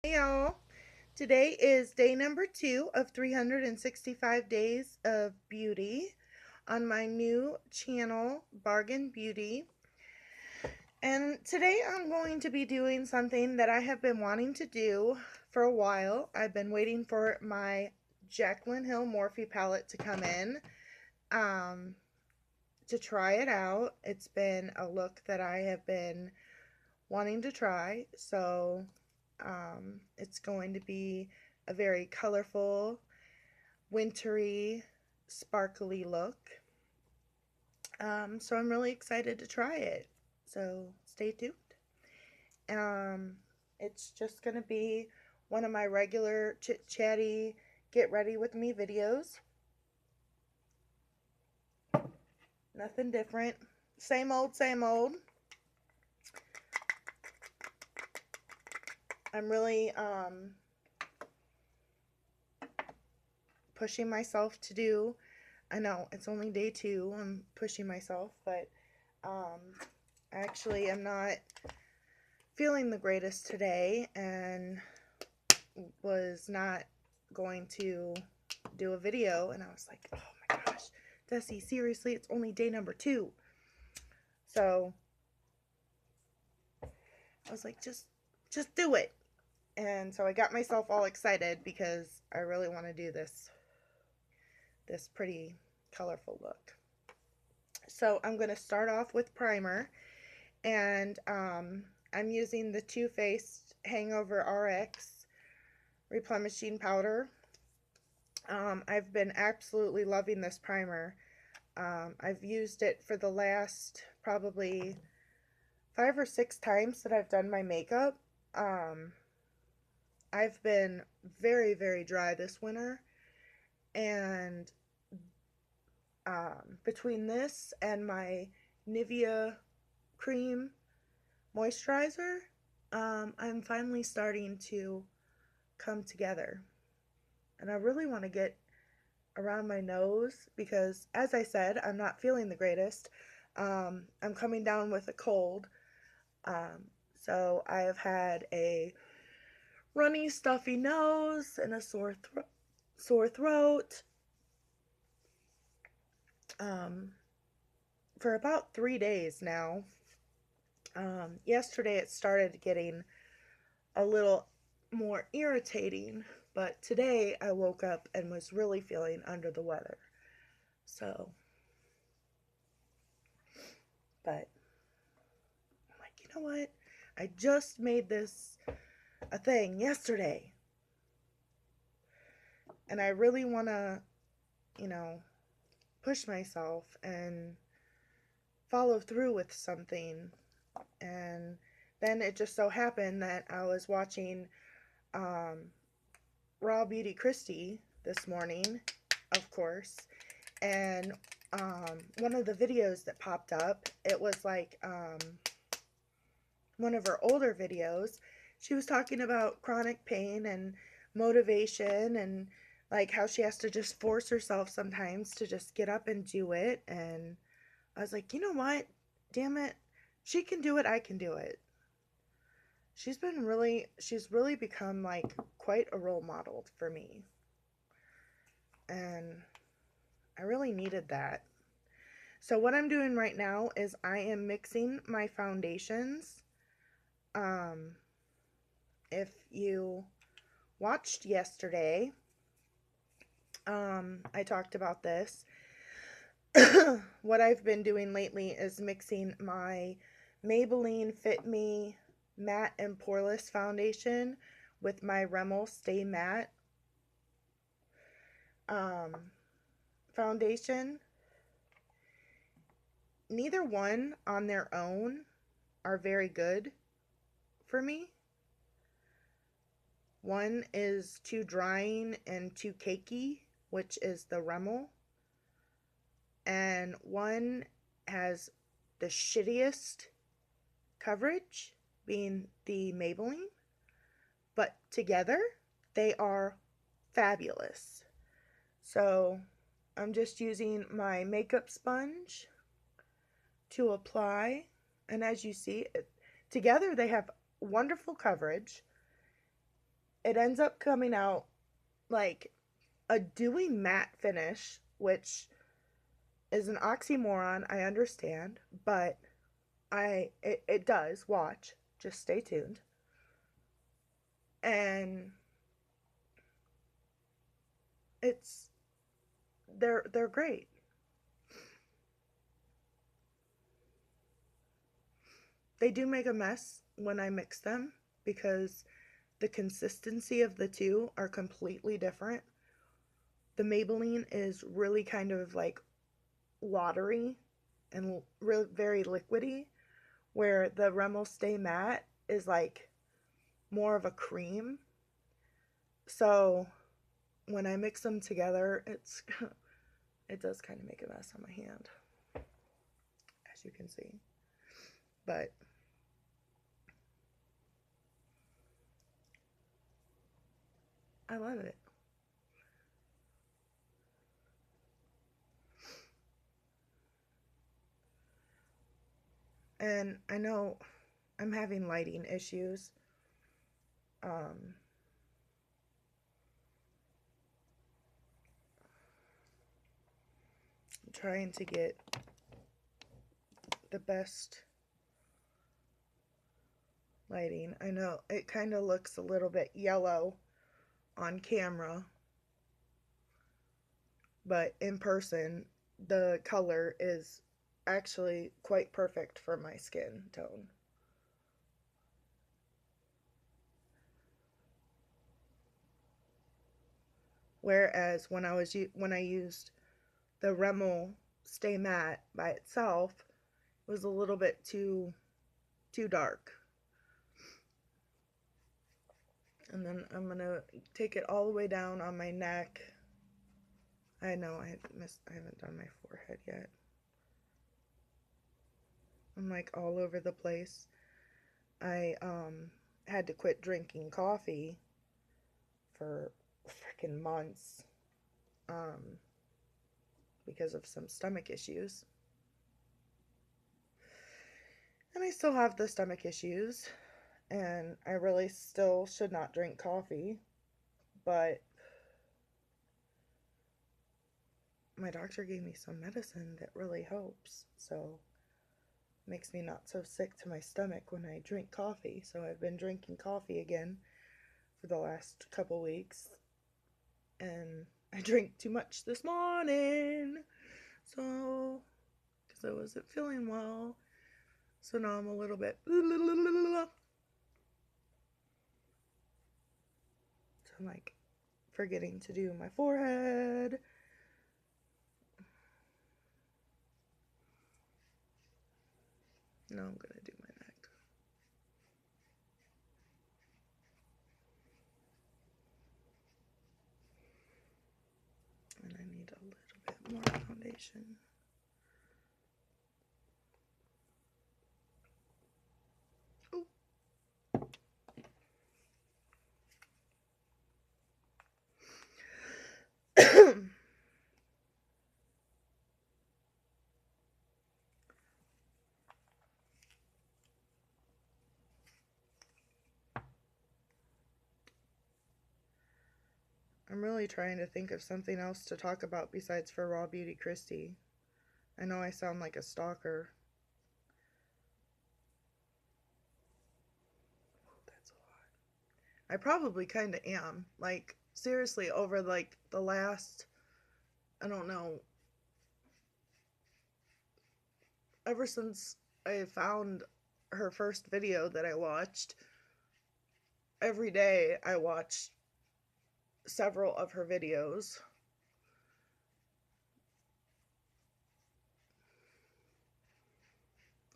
Hey y'all, today is day number 2 of 365 days of beauty on my new channel, Bargain Beauty. And today I'm going to be doing something that I have been wanting to do for a while. I've been waiting for my Jaclyn Hill Morphe palette to come in to try it out. It's been a look that I have been wanting to try, so it's going to be a very colorful, wintry, sparkly look. So I'm really excited to try it. So stay tuned. Um, it's just going to be one of my regular chit-chatty, get ready with me videos. Nothing different. Same old, same old. I'm really pushing myself to do. I know it's only day 2. I'm pushing myself, but actually I'm not feeling the greatest today and was not going to do a video, and I was like, oh my gosh, Desi, seriously, it's only day number 2. So I was like, just do it. And so I got myself all excited because I really want to do this pretty colorful look. So I'm going to start off with primer, and I'm using the Too Faced Hangover RX Replenishing Powder. I've been absolutely loving this primer. I've used it for the last probably 5 or 6 times that I've done my makeup. I've been very, very dry this winter, and between this and my Nivea cream moisturizer, I'm finally starting to come together. And I really want to get around my nose because, as I said, I'm not feeling the greatest. I'm coming down with a cold. So I have had a runny, stuffy nose and a sore throat for about 3 days now. Yesterday it started getting a little more irritating, but today I woke up and was really feeling under the weather. So, but I'm like, you know what? I just made this a thing yesterday. And I really want to, push myself and follow through with something. And then it just so happened that I was watching Raw Beauty Christie this morning, of course, and one of the videos that popped up, it was like one of her older videos. She was talking about chronic pain and motivation, and like how she has to just force herself sometimes to just get up and do it. And I was like, you know what? Damn it. She can do it. I can do it. She's really become like quite a role model for me. And I really needed that. So what I'm doing right now is I am mixing my foundations. If you watched yesterday, I talked about this. What I've been doing lately is mixing my Maybelline Fit Me Matte and Poreless Foundation with my Rimmel Stay Matte foundation. Neither one on their own are very good for me. One is too drying and too cakey, which is the Rimmel. And one has the shittiest coverage, being the Maybelline. But together, they are fabulous. So I'm just using my makeup sponge to apply. And as you see, together they have wonderful coverage. it ends up coming out like a dewy matte finish, which is an oxymoron, I understand, but it does. Watch. Just stay tuned. And it's they're great. They do make a mess when I mix them because the consistency of the two are completely different. The Maybelline is really kind of like watery and very liquidy, where the Rimmel Stay Matte is like more of a cream. So when I mix them together, it does kind of make a mess on my hand, as you can see. But I love it. And I know I'm having lighting issues. Um, I'm trying to get the best lighting. I know it kind of looks a little bit yellow on camera, but in person, the color is actually quite perfect for my skin tone. Whereas when I used the Rimmel Stay Matte by itself, it was a little bit too dark. And then I'm gonna take it all the way down on my neck. I know I haven't done my forehead yet. I'm like all over the place. I had to quit drinking coffee for freaking months um because of some stomach issues. And I still have the stomach issues, and I really still should not drink coffee, but my doctor gave me some medicine that really helps, so makes me not so sick to my stomach when I drink coffee. So I've been drinking coffee again for the last couple weeks, and I drank too much this morning, so because I wasn't feeling well. So now I'm a little bit so I'm like forgetting to do my forehead. Now I'm gonna do my neck. And I need a little bit more foundation. I'm really trying to think of something else to talk about besides For Raw Beauty Christie. I know I sound like a stalker. That's a lot. I probably kind of am. Like, seriously, over like the last, I don't know, ever since I found her first video that I watched, every day I watch several of her videos.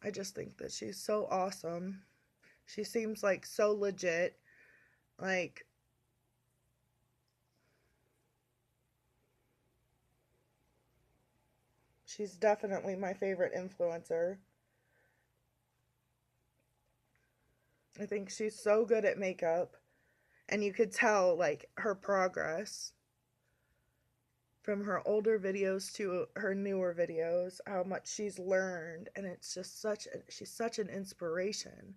I just think that she's so awesome. She seems like so legit. Like, she's definitely my favorite influencer. I think she's so good at makeup, and you could tell like her progress from her older videos to her newer videos, how much she's learned, and it's just she's such an inspiration.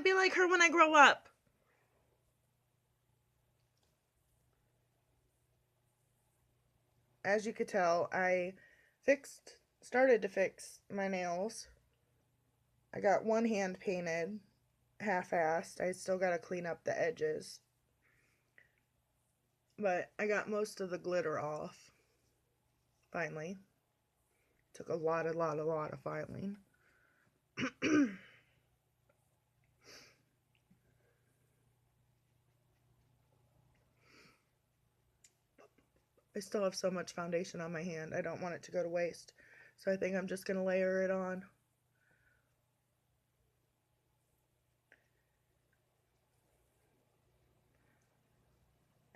to be like her when I grow up. As you could tell, I started to fix my nails. I got one hand painted, half-assed. I still got to clean up the edges. But I got most of the glitter off. Finally. Took a lot of filing. I still have so much foundation on my hand. I don't want it to go to waste. So I think I'm just going to layer it on.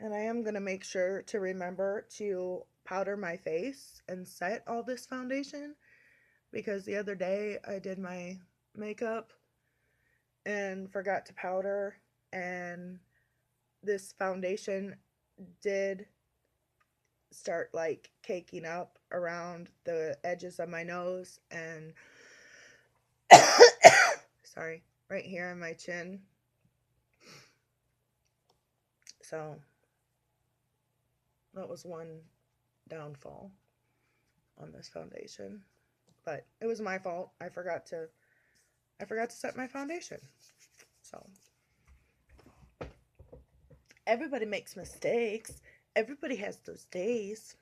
And I am going to make sure to remember to powder my face and set all this foundation, because the other day I did my makeup and forgot to powder, and this foundation did start like caking up around the edges of my nose and sorry, right here in my chin. So that was one downfall on this foundation, but it was my fault. I forgot to set my foundation. So everybody makes mistakes. Everybody has those days.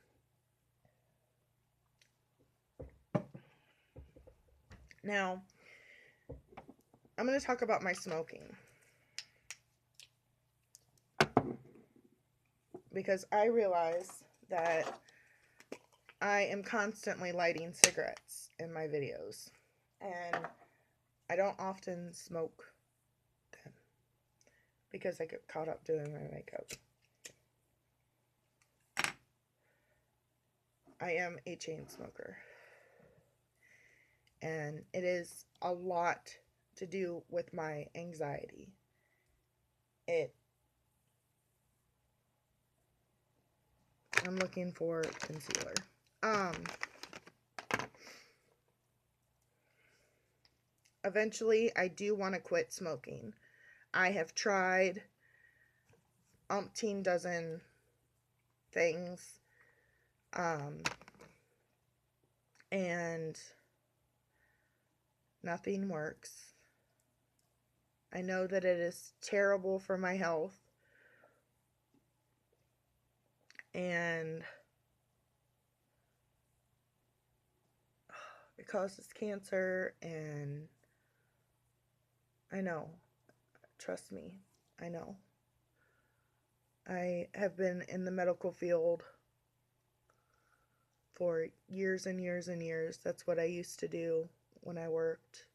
Now, I'm going to talk about my smoking, because I realize that I am constantly lighting cigarettes in my videos, and I don't often smoke them because I get caught up doing my makeup. I am a chain smoker, and it is a lot to do with my anxiety. I'm looking for concealer. Eventually, I do want to quit smoking. I have tried umpteen dozen things, and nothing works. I know that it is terrible for my health, and it causes cancer, and I know. Trust me, I know. I have been in the medical field for years and years and years. That's what I used to do when I worked.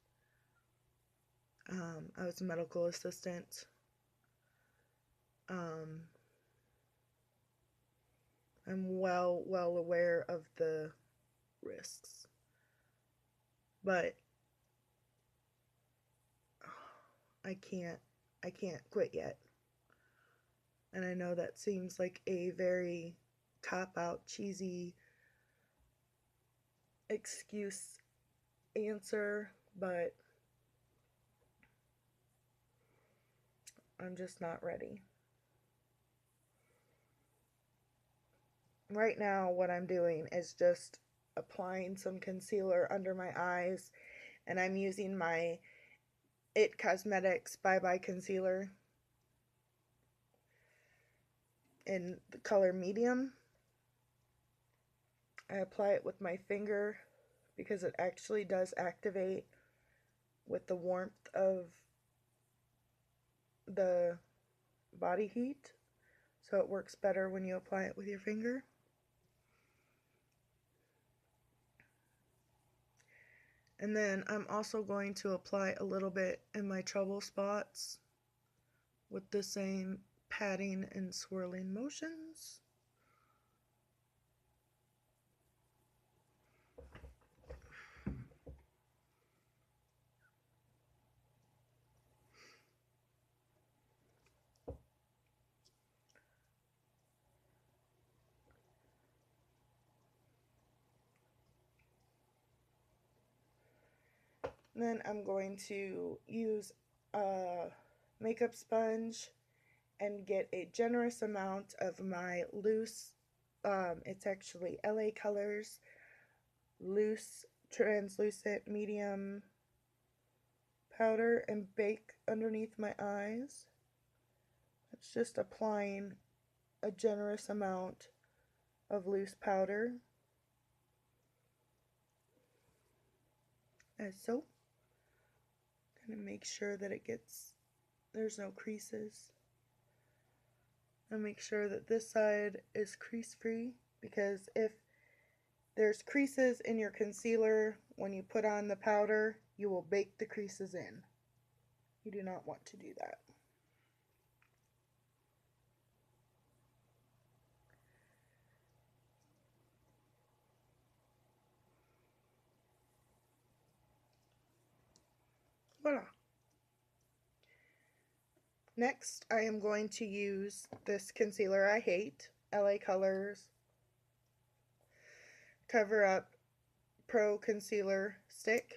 I was a medical assistant. I'm well aware of the risks, but I can't quit yet. And I know that seems like a very cop-out, cheesy excuse answer, but I'm just not ready. Right now, what I'm doing is just applying some concealer under my eyes, and I'm using my It Cosmetics Bye Bye Concealer in the color medium. I apply it with my finger because it actually does activate with the warmth of the body heat, so it works better when you apply it with your finger. And then I'm also going to apply a little bit in my trouble spots with the same patting and swirling motions. Then I'm going to use a makeup sponge and get a generous amount of my loose, it's actually LA Colors loose translucent medium powder, and bake underneath my eyes. It's just applying a generous amount of loose powder, as so. Gonna make sure that there's no creases. And make sure that this side is crease free, because if there's creases in your concealer when you put on the powder, you will bake the creases in. You do not want to do that. Voila. Next, I am going to use this concealer I hate, LA Colors Cover Up Pro Concealer Stick.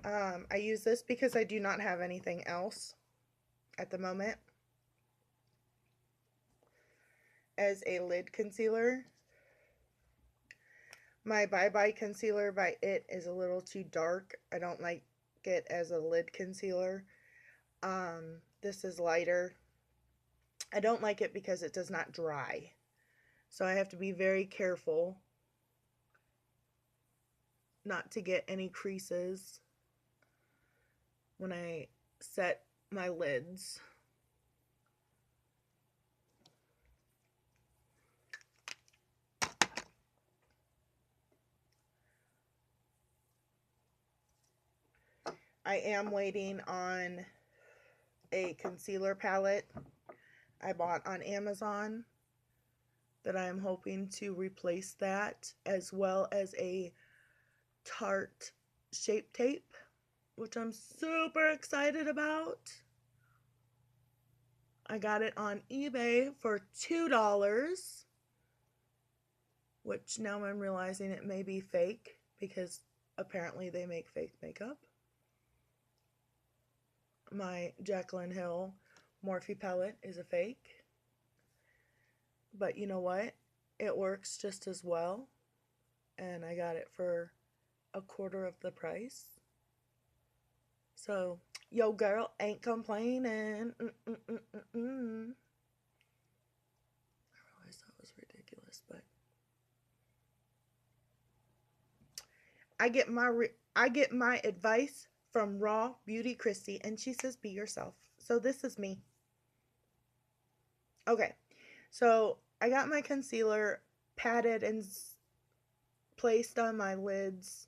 I use this because I do not have anything else at the moment as a lid concealer. My Bye Bye concealer by It is a little too dark. I don't like it as a lid concealer. This is lighter. I don't like it because it does not dry. So I have to be very careful not to get any creases when I set my lids. I am waiting on a concealer palette I bought on Amazon that I am hoping to replace that, as well as a Tarte Shape Tape, which I'm super excited about. I got it on eBay for $2, which now I'm realizing it may be fake, because apparently they make fake makeup. My Jaclyn Hill Morphe palette is a fake. But you know what? It works just as well. And I got it for a quarter of the price. So, yo girl ain't complaining. I realized that was ridiculous, but I get my advice from Raw Beauty Christy, and she says be yourself. So this is me. Okay. So, I got my concealer patted and placed on my lids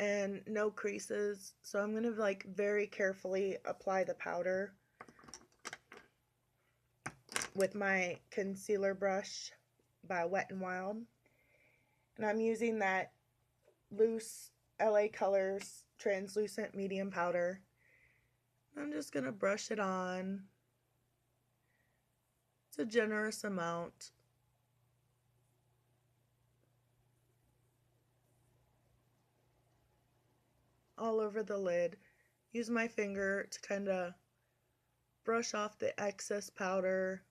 and no creases, so I'm going to very carefully apply the powder with my concealer brush by Wet n Wild, and I'm using that loose LA Colors translucent medium powder. I'm just going to brush it on. It's a generous amount. All over the lid. Use my finger to kind of brush off the excess powder,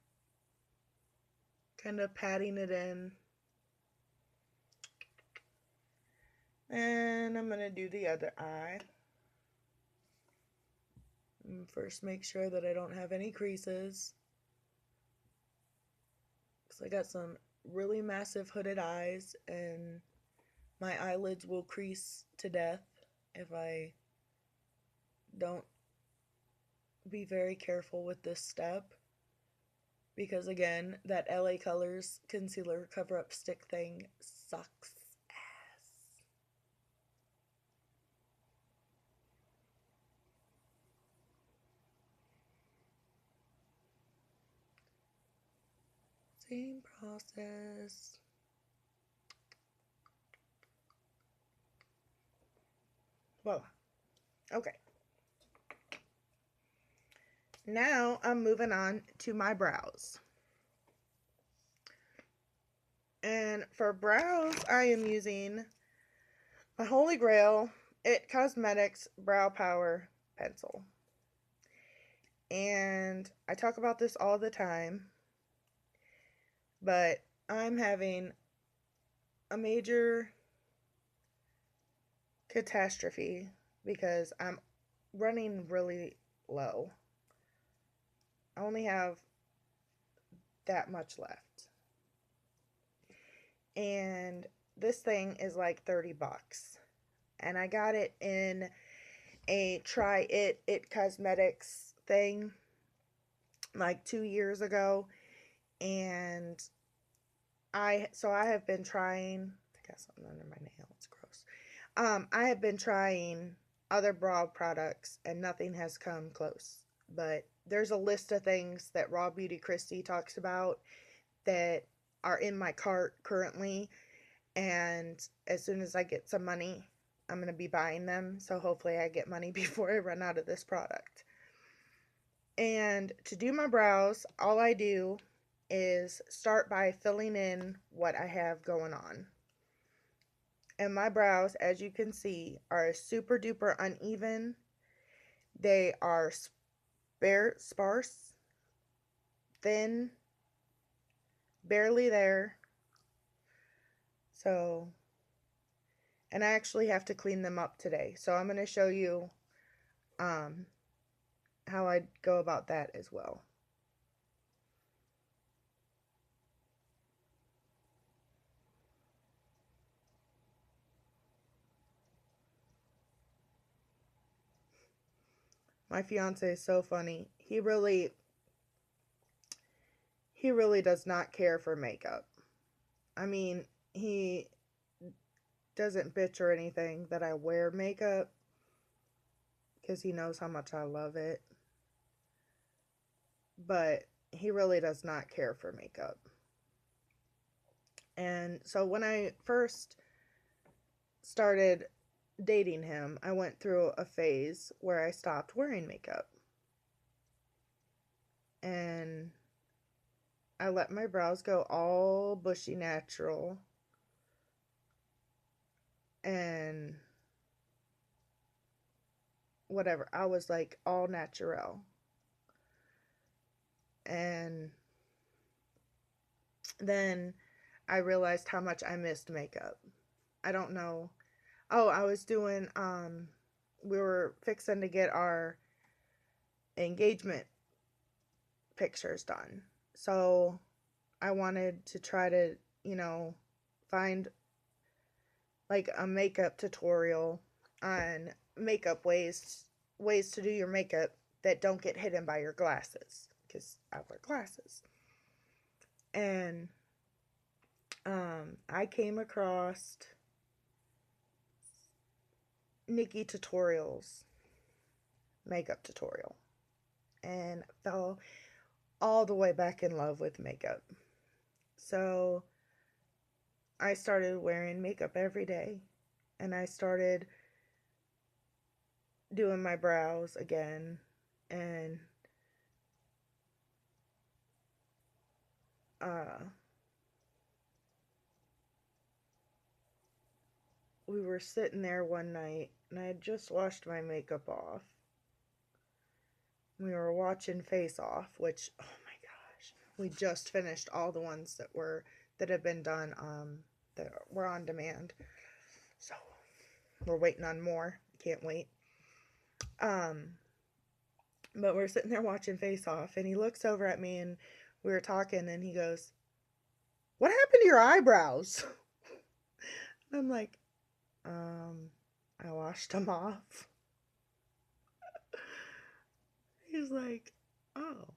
kind of patting it in. And I'm going to do the other eye. And first, make sure that I don't have any creases, because I got some really massive hooded eyes, and my eyelids will crease to death if I don't be very careful with this step, because again, that LA Colors concealer cover up stick thing sucks ass. Same process. Voila. Okay. Now I'm moving on to my brows. And for brows, I am using my Holy Grail It Cosmetics Brow Power Pencil. And I talk about this all the time, but I'm having a major catastrophe because I'm running really low. I only have that much left. And this thing is like $30. And I got it in a Try It Cosmetics thing like 2 years ago. And I have been trying. I got something under my nail. It's gross. I have been trying other brow products and nothing has come close. But there's a list of things that Raw Beauty Christy talks about that are in my cart currently, and as soon as I get some money, I'm going to be buying them. So hopefully I get money before I run out of this product. And to do my brows, all I do is start by filling in what I have going on. And my brows, as you can see, are super duper uneven. They are sparse, thin, barely there. So, and I actually have to clean them up today. So I'm going to show you how I go about that as well. My fiance is so funny. He really does not care for makeup. I mean, he doesn't bitch or anything that I wear makeup because he knows how much I love it. But he really does not care for makeup. And so when I first started dating him, I went through a phase where I stopped wearing makeup. And I let my brows go all bushy natural. And whatever. I was like all natural. And then I realized how much I missed makeup. I don't know. Oh, I was doing we were fixing to get our engagement pictures done. So I wanted to try to, find like a makeup tutorial on makeup ways to do your makeup that don't get hidden by your glasses, because I wear glasses. And I came across Nikki Tutorials makeup tutorial and fell all the way back in love with makeup. So I started wearing makeup every day, and I started doing my brows again, and we were sitting there one night, and I had just washed my makeup off. We were watching Face Off, which, oh my gosh, we just finished all the ones that have been done, that were on demand. So we're waiting on more. Can't wait. But we're sitting there watching Face Off, and he looks over at me, and we were talking, and he goes, "What happened to your eyebrows?" I'm like, I washed them off. He's like, "Oh."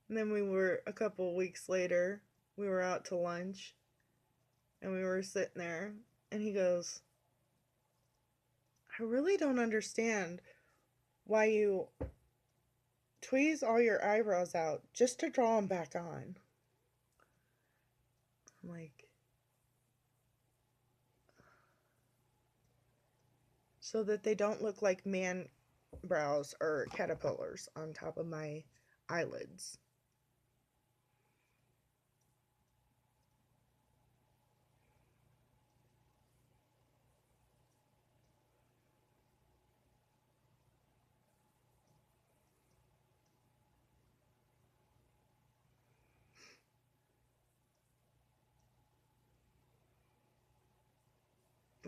And then a couple weeks later, we were out to lunch, and we were sitting there, and he goes, "I really don't understand why you tweeze all your eyebrows out just to draw them back on." I'm like, so that they don't look like man brows or caterpillars on top of my eyelids.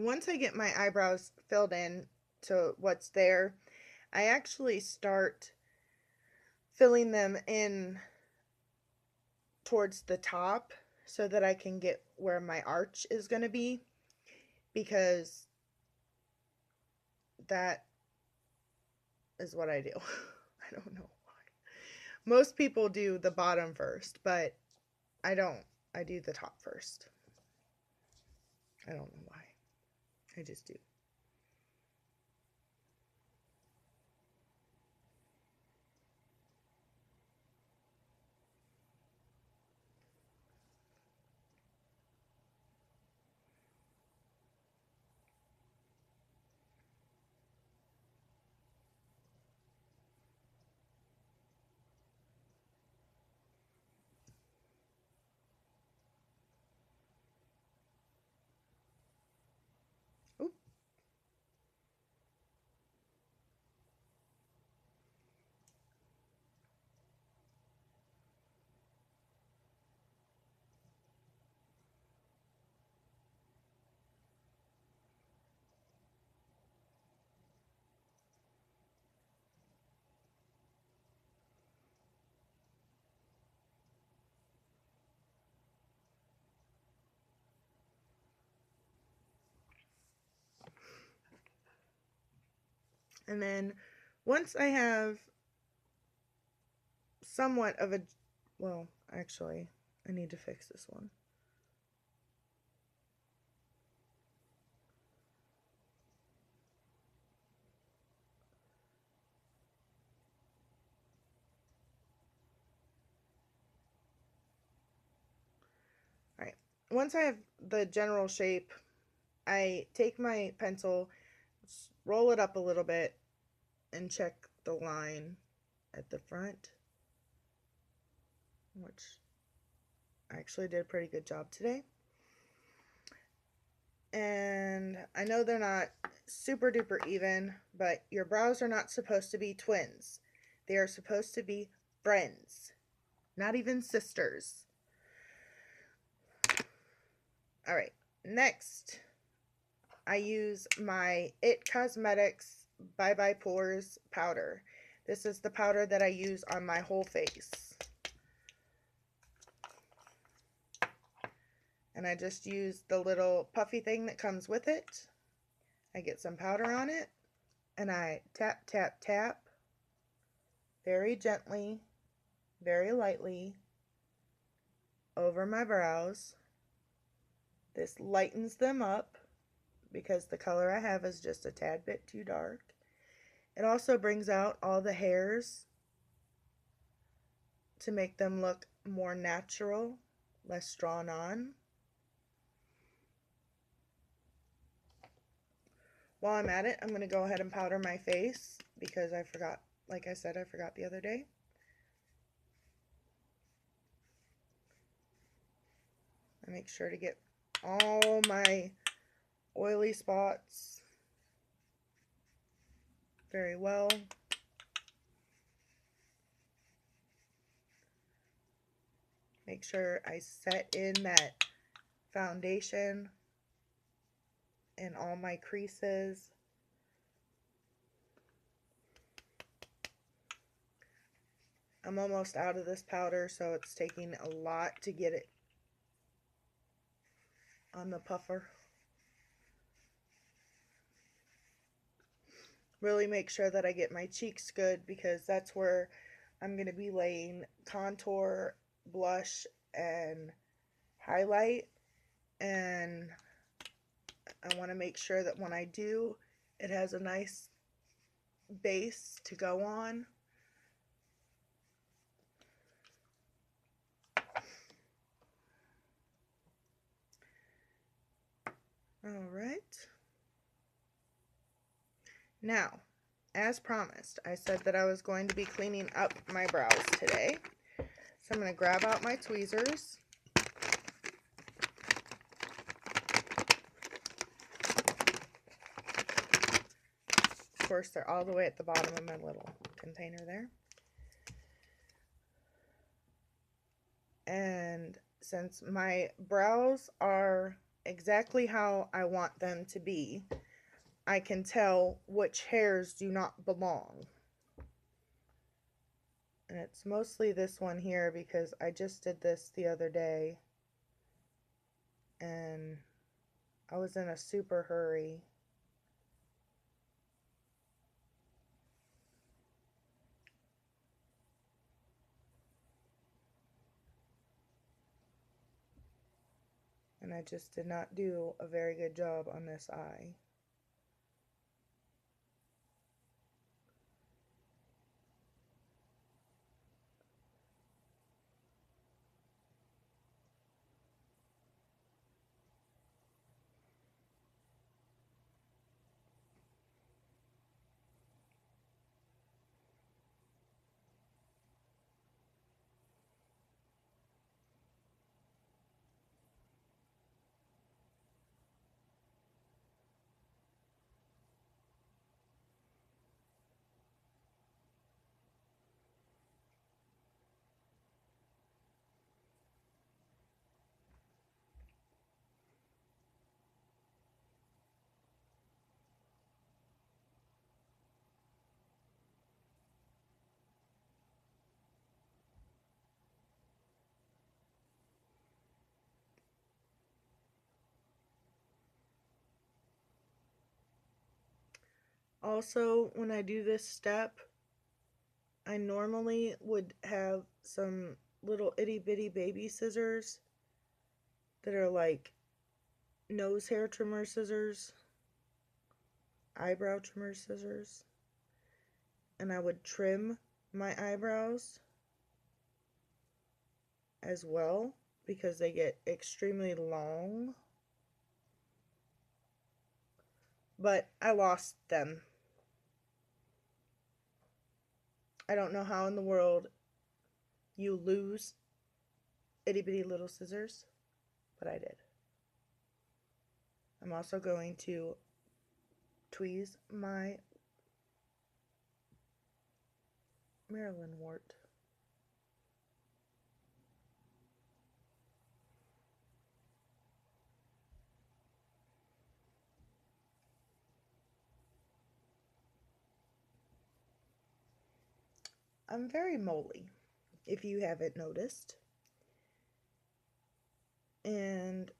once I get my eyebrows filled in to what's there, I actually start filling them in towards the top so that I can get where my arch is going to be, because that is what I do. I don't know why. Most people do the bottom first, but I don't. I do the top first. I don't know why. I just do. Oop. And then once I have somewhat of a, well, actually, I need to fix this one. All right. Once I have the general shape, I take my pencil, roll it up a little bit, and check the line at the front, which I actually did a pretty good job today. And I know they're not super duper even, but your brows are not supposed to be twins. They are supposed to be friends, not even sisters. All right, next I use my It Cosmetics Bye Bye Pores powder. This is the powder that I use on my whole face. And I just use the little puffy thing that comes with it. I get some powder on it, and I tap, tap, tap very gently, very lightly over my brows. This lightens them up because the color I have is just a tad bit too dark. It also brings out all the hairs to make them look more natural, less drawn on. While I'm at it, I'm going to go ahead and powder my face because I forgot, like I said, I forgot the other day. I make sure to get all my oily spots very well. Make sure I set in that foundation in all my creases. I'm almost out of this powder, so it's taking a lot to get it on the puffer. Really make sure that I get my cheeks good because that's where I'm going to be laying contour, blush, and highlight. And I want to make sure that when I do, it has a nice base to go on. All right. Now, as promised, I said that I was going to be cleaning up my brows today. So I'm going to grab out my tweezers. Of course, they're all the way at the bottom of my little container there. And since my brows are exactly how I want them to be. I can tell which hairs do not belong. And it's mostly this one here because I just did this the other day and I was in a super hurry. And I just did not do a very good job on this eye. Also, when I do this step, I normally would have some little itty bitty baby scissors that are like nose hair trimmer scissors, eyebrow trimmer scissors, and I would trim my eyebrows as well because they get extremely long. But I lost them. I don't know how in the world you lose itty bitty little scissors, but I did. I'm also going to tweeze my Maryland wart. I'm very moly, if you haven't noticed. And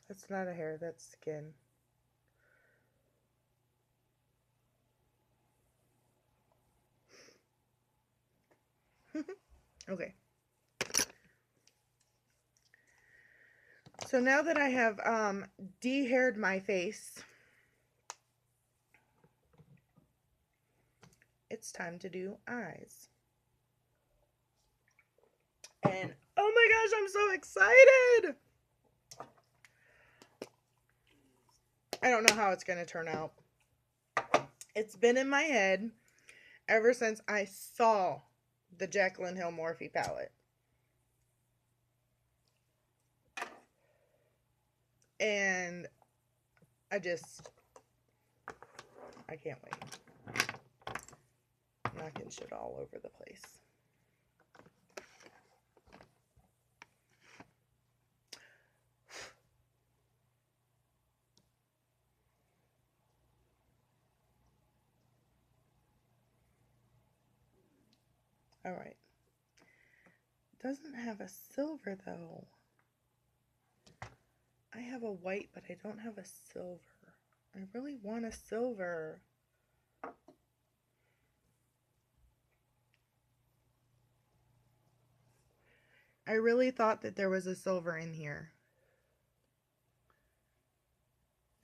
that's not a hair, that's skin. Okay. So now that I have de-haired my face, it's time to do eyes. And oh my gosh, I'm so excited! I don't know how it's going to turn out. It's been in my head ever since I saw the Jaclyn Hill Morphe palette. And I can't wait. I'm knocking shit all over the place. Alright. Doesn't have a silver though. I have a white, but I don't have a silver. I really want a silver. I really thought that there was a silver in here.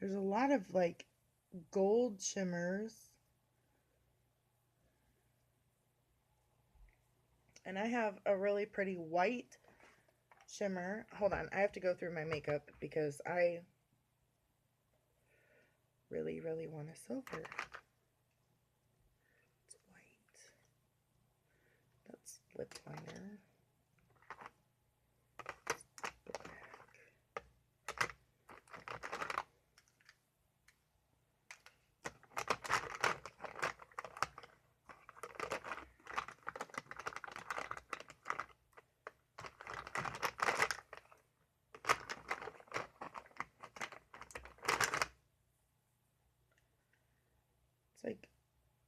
There's a lot of like gold shimmers. And I have a really pretty white shimmer. Hold on, I have to go through my makeup because I really, really want a silver. It's white. That's lip liner.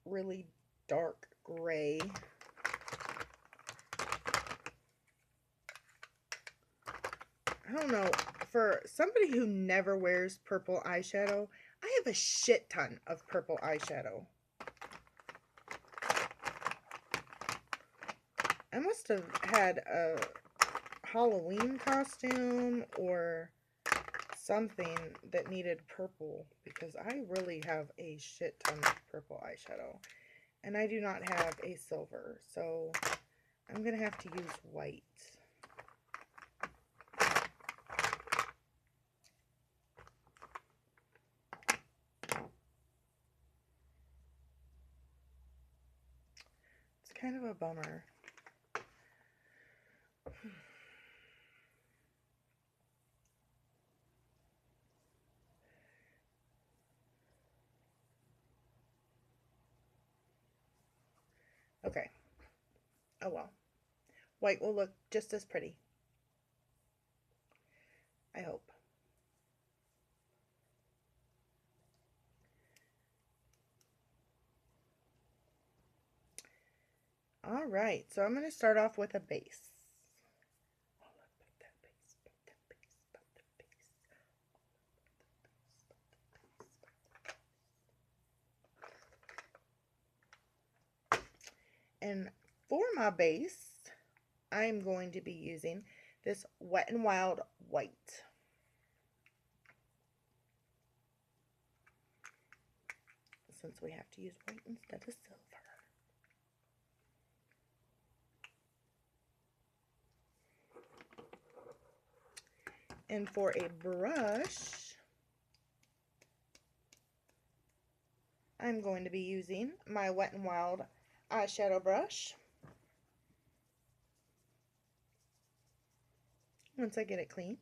really dark gray. I don't know, for somebody who never wears purple eyeshadow, I have a shit ton of purple eyeshadow. I must have had a Halloween costume or something that needed purple, because I really have a shit ton of purple eyeshadow. And I do not have a silver, so I'm going to have to use white. It's kind of a bummer. Okay. Oh well. White will look just as pretty. I hope. Alright, so I'm going to start off with a base. And for my base, I'm going to be using this Wet n Wild white. Since we have to use white instead of silver. And for a brush, I'm going to be using my Wet n Wild eyeshadow brush. Once I get it cleaned.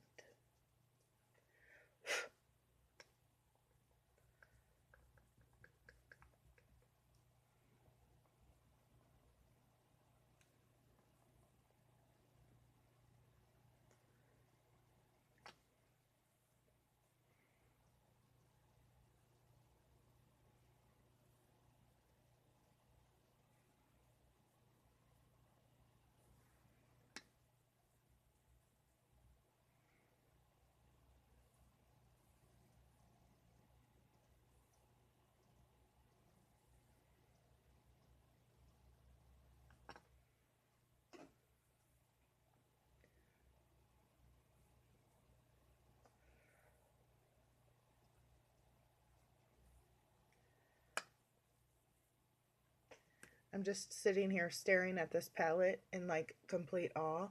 I'm just sitting here staring at this palette in like complete awe,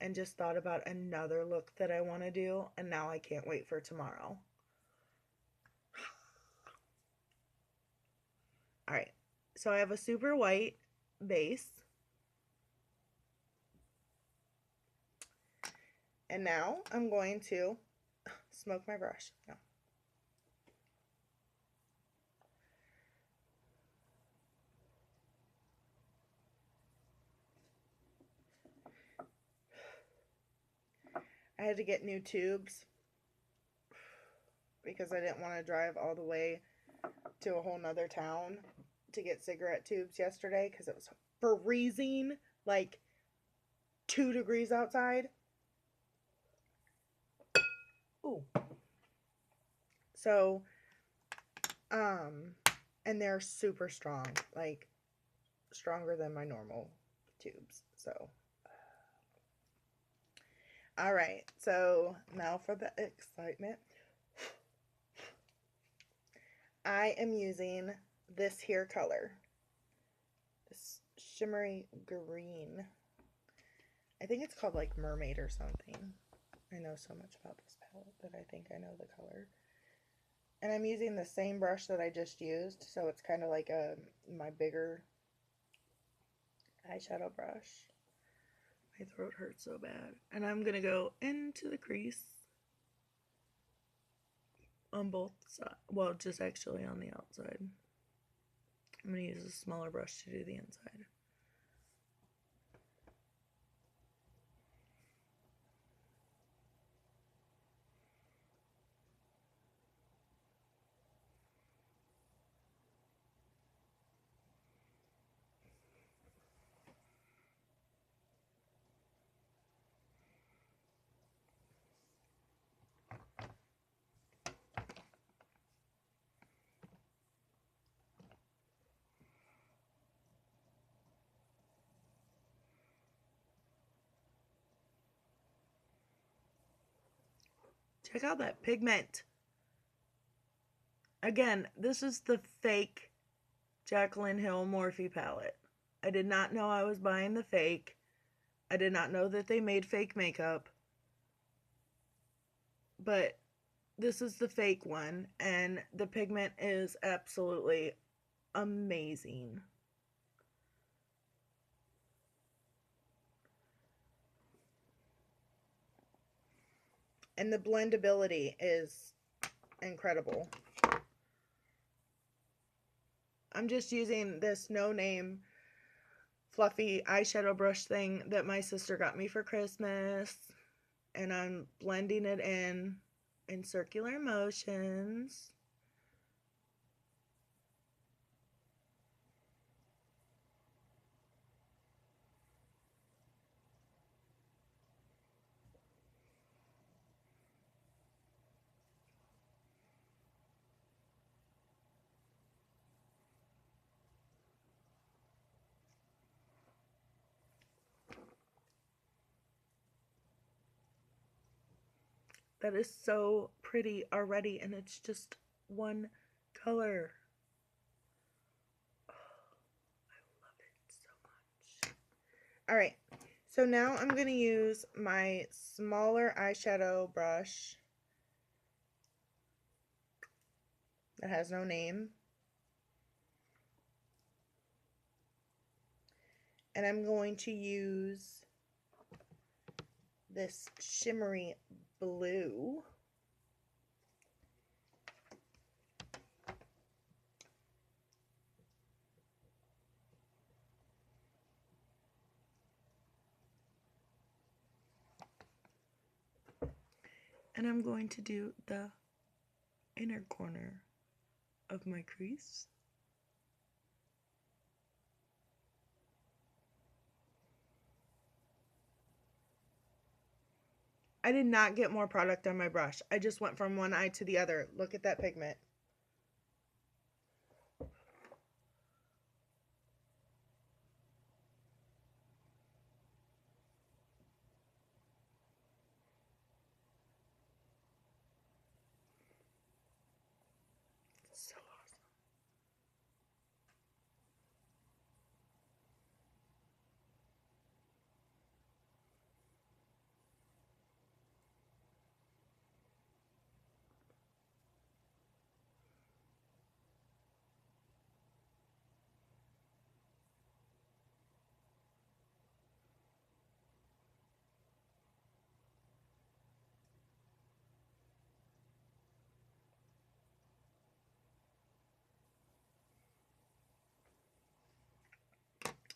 and just thought about another look that I want to do, and now I can't wait for tomorrow. Alright, so I have a super white base. And now I'm going to smoke my brush. No. I had to get new tubes because I didn't want to drive all the way to a whole nother town to get cigarette tubes yesterday because it was freezing, like 2 degrees outside. Ooh. So, and they're super strong, like stronger than my normal tubes. So, all right. So now for the excitement. I am using this here color, this shimmery green. I think it's called like Mermaid or something. I know so much about this palette that I think I know the color. And I'm using the same brush that I just used, so it's kind of like my bigger eyeshadow brush. My throat hurts so bad. And I'm going to go into the crease on both sides. Well, just actually on the outside. I'm going to use a smaller brush to do the inside. Check out that pigment. Again, this is the fake Jaclyn Hill Morphe palette. I did not know I was buying the fake. I did not know that they made fake makeup. But this is the fake one, and the pigment is absolutely amazing. And the blendability is incredible. I'm just using this no-name fluffy eyeshadow brush thing that my sister got me for Christmas, and I'm blending it in circular motions. That is so pretty already, and it's just one color. Oh, I love it so much. All right, so now I'm going to use my smaller eyeshadow brush that has no name. And I'm going to use this shimmery blue. And I'm going to do the inner corner of my crease. I did not get more product on my brush. I just went from one eye to the other. Look at that pigment. So awesome.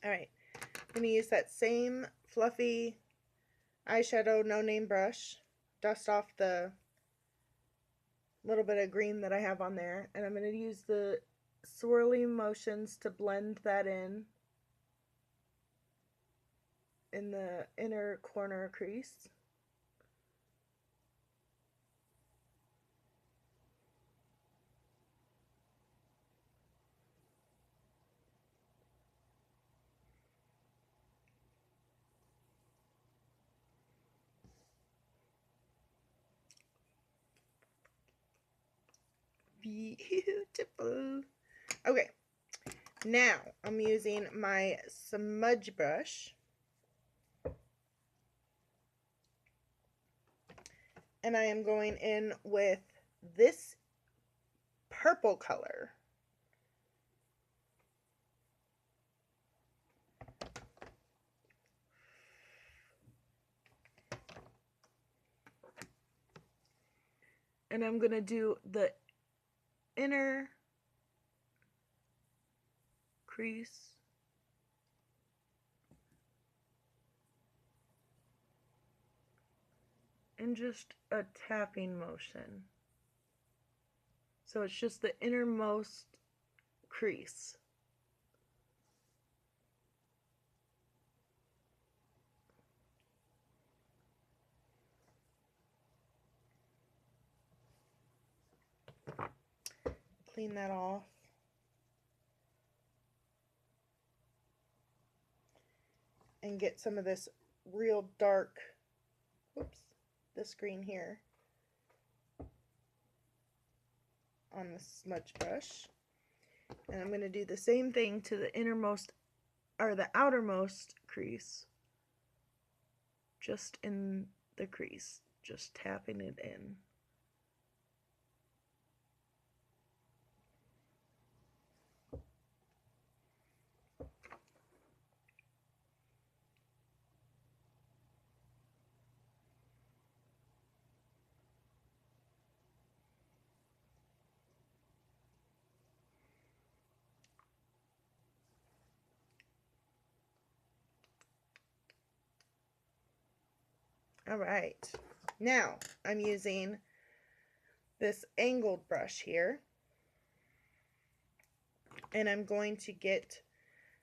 All right, I'm going to use that same fluffy eyeshadow no-name brush, dust off the little bit of green that I have on there, and I'm going to use the swirly motions to blend that in the inner corner crease. Beautiful. Okay, now I'm using my smudge brush, and I am going in with this purple color. And I'm going to do the inner crease in just a tapping motion. So it's just the innermost crease. Clean that off. And get some of this real dark, oops, this green here. on the smudge brush. And I'm going to do the same thing to the innermost, or the outermost crease. Just in the crease. Just tapping it in. Alright, now I'm using this angled brush here, and I'm going to get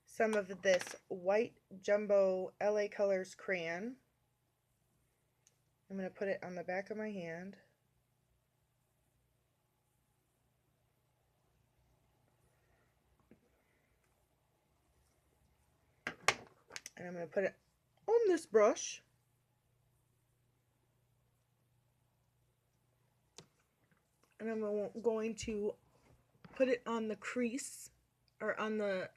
some of this white jumbo LA Colors crayon. I'm going to put it on the back of my hand. And I'm going to put it on this brush. And I'm going to put it on the crease, or on the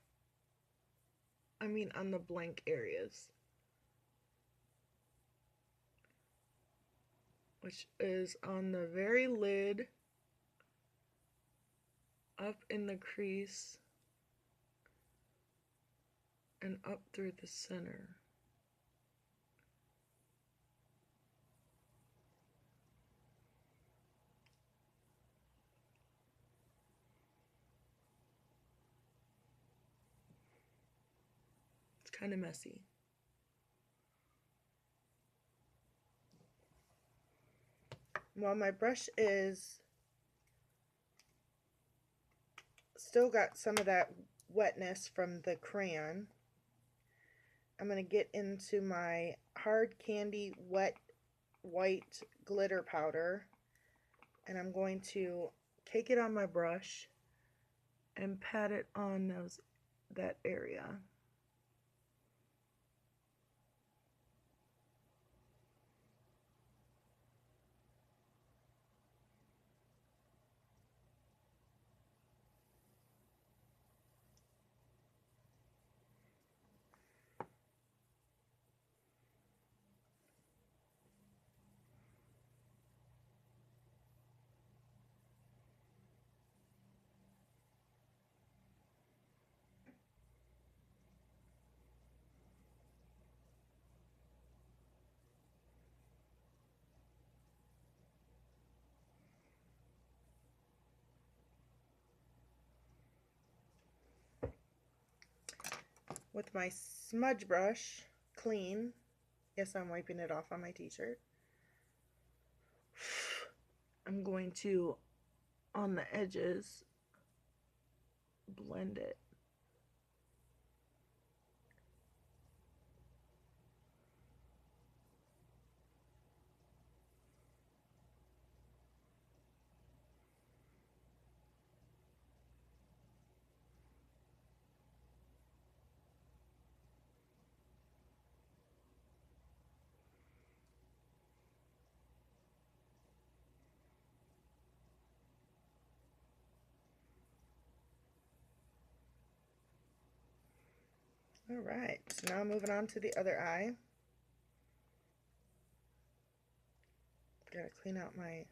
blank areas, which is on the very lid, up in the crease, and up through the center. It's kind of messy. While my brush is still got some of that wetness from the crayon, I'm going to get into my hard candy wet white glitter powder, and I'm going to cake it on my brush and pat it on that area. With my smudge brush, clean, yes, I'm wiping it off on my t-shirt, I'm going to, on the edges, blend it. Alright, so now moving on to the other eye. Gotta clean out my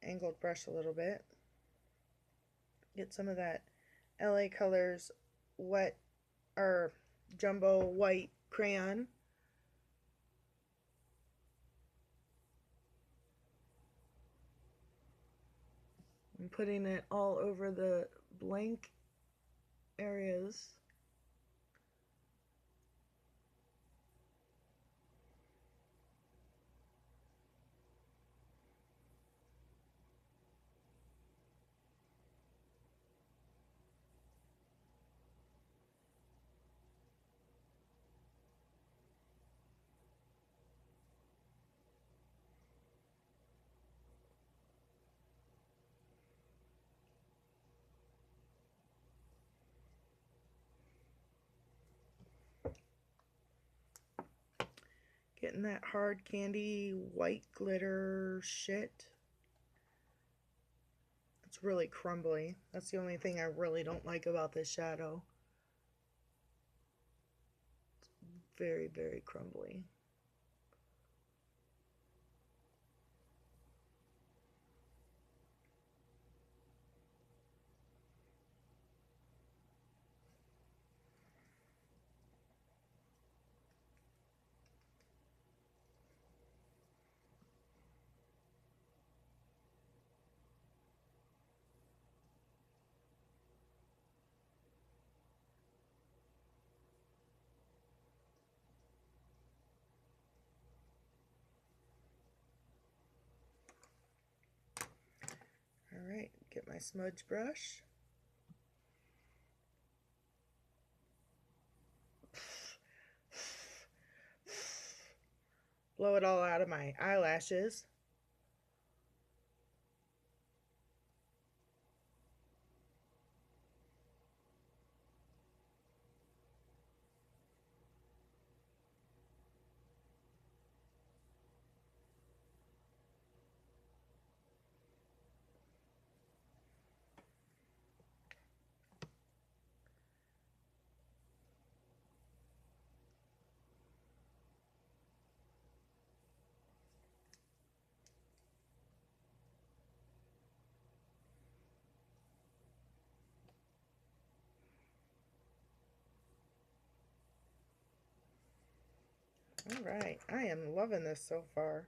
angled brush a little bit. Get some of that LA Colors wet, or jumbo white crayon. I'm putting it all over the blank areas. Getting that hard candy white glitter shit. It's really crumbly. That's the only thing I really don't like about this shadow. It's very, very crumbly. Alright, get my smudge brush. Blow it all out of my eyelashes. Alright, I am loving this so far.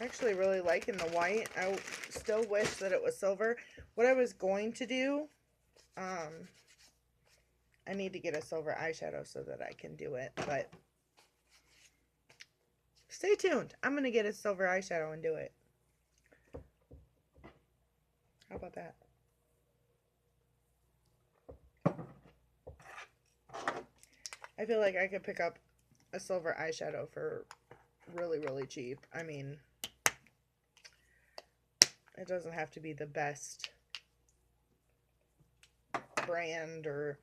Actually really liking the white. I still wish that it was silver. What I was going to do, I need to get a silver eyeshadow so that I can do it, but stay tuned. I'm going to get a silver eyeshadow and do it. How about that? I feel like I could pick up a silver eyeshadow for really, really cheap. I mean, it doesn't have to be the best brand or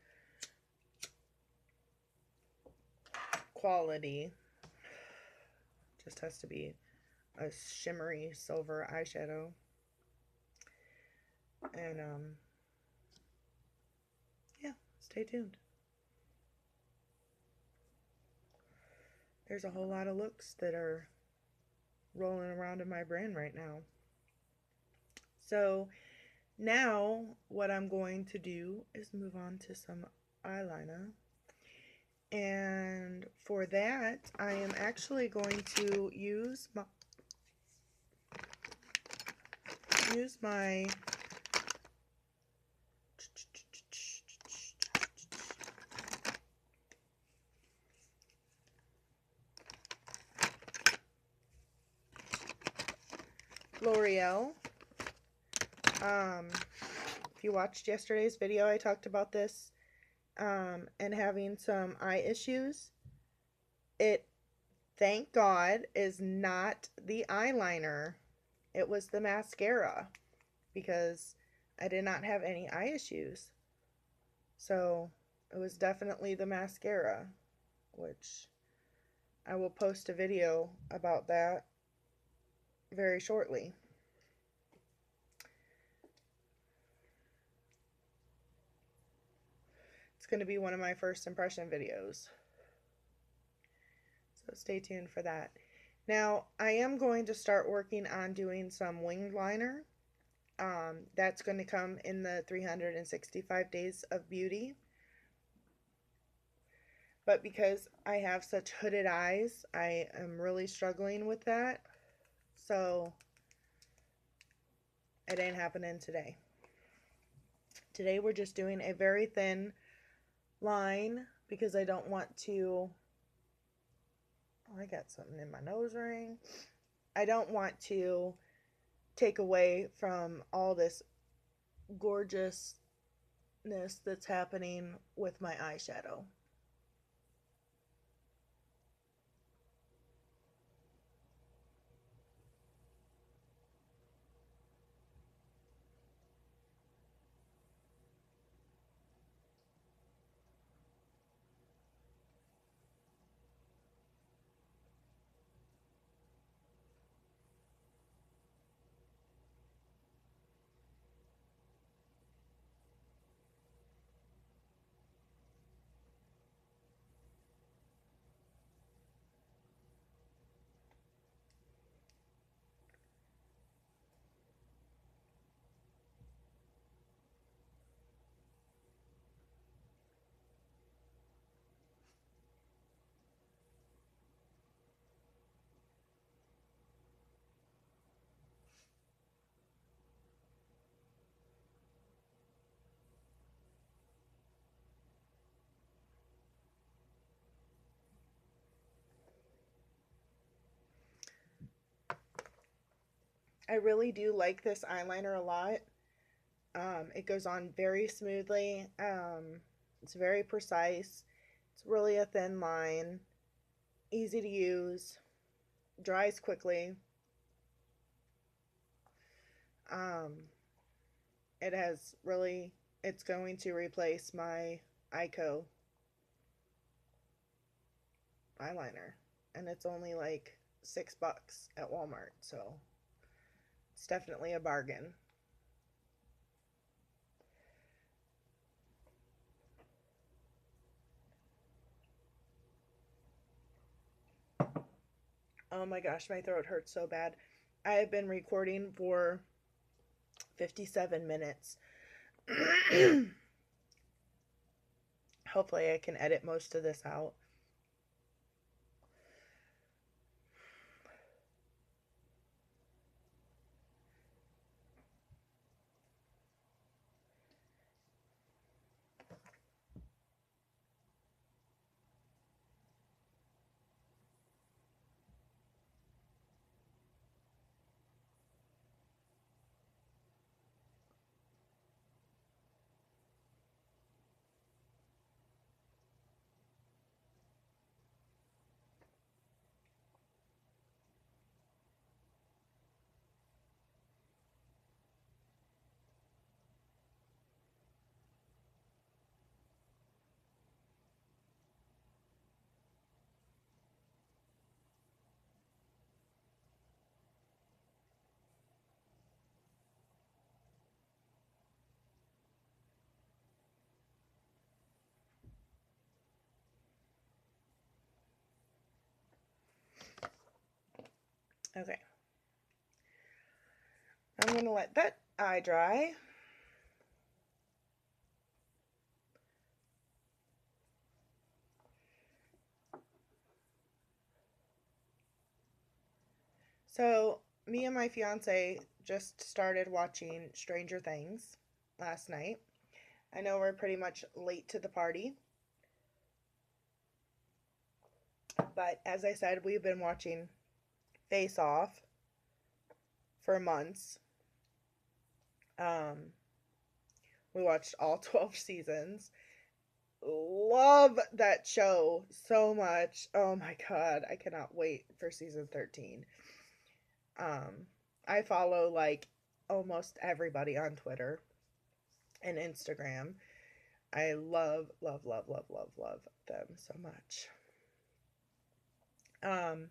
quality. It just has to be a shimmery silver eyeshadow. And yeah, stay tuned. There's a whole lot of looks that are rolling around in my brain right now. So now what I'm going to do is move on to some eyeliner. And for that, I am actually going to use my L'Oreal. If you watched yesterday's video, I talked about this and having some eye issues. It, thank God, is not the eyeliner. It was the mascara, because I did not have any eye issues. So it was definitely the mascara, which I will post a video about that very shortly. It's going to be one of my first impression videos. So stay tuned for that. Now, I am going to start working on doing some winged liner. That's going to come in the 365 Days of Beauty. But because I have such hooded eyes, I am really struggling with that. So it ain't happening today. Today we're just doing a very thin line because I don't want to... Oh, I got something in my nose ring. I don't want to take away from all this gorgeousness that's happening with my eyeshadow. I really do like this eyeliner a lot. It goes on very smoothly. It's very precise. It's really a thin line, easy to use, dries quickly. Um, it has really, it's going to replace my Ico eyeliner, and it's only like $6 at Walmart, so it's definitely a bargain. Oh my gosh, my throat hurts so bad. I have been recording for 57 minutes. Hopefully, I can edit most of this out. Okay. I'm going to let that eye dry. So, me and my fiance just started watching Stranger Things last night. I know we're pretty much late to the party, but as I said, we've been watching Face Off for months. Um, we watched all 12 seasons. Love that show so much. Oh my god, I cannot wait for season 13. Um, I follow like almost everybody on Twitter and Instagram. I love, love, love, love, love, love them so much. Um,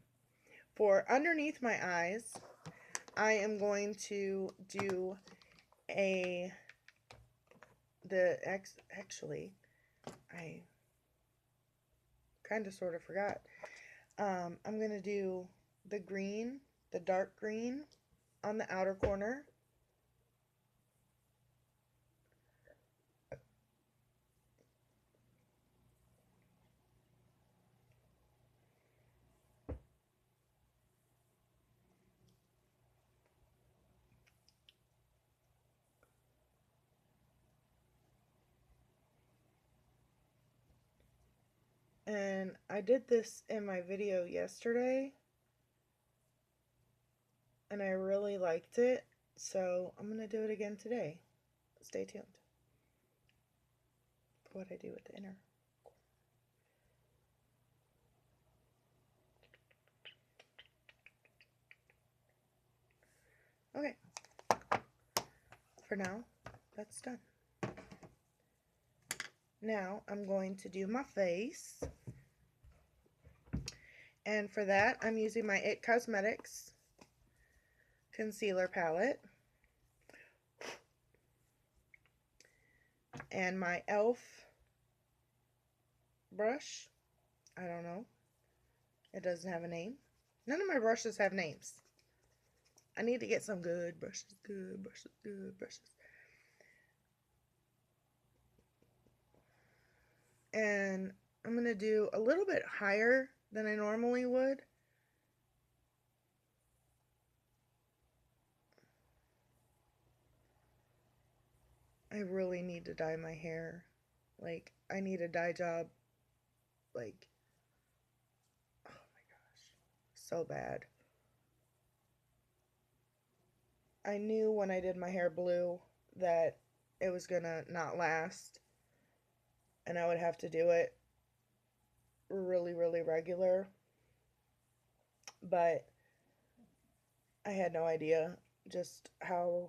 for underneath my eyes, I am going to do actually, I kind of sort of forgot. I'm going to do the green, the dark green on the outer corner. And I did this in my video yesterday, and I really liked it, so I'm going to do it again today. Stay tuned for what I do with the inner. Okay, for now, that's done. Now I'm going to do my face, and for that I'm using my It Cosmetics concealer palette and my e.l.f. brush. I don't know, it doesn't have a name. None of my brushes have names. I need to get some good brushes, good brushes, good brushes. And I'm going to do a little bit higher than I normally would. I really need to dye my hair. Like, I need a dye job. Like, oh my gosh, so bad. I knew when I did my hair blue that it was gonna not last and I would have to do it really, really regular. But I had no idea just how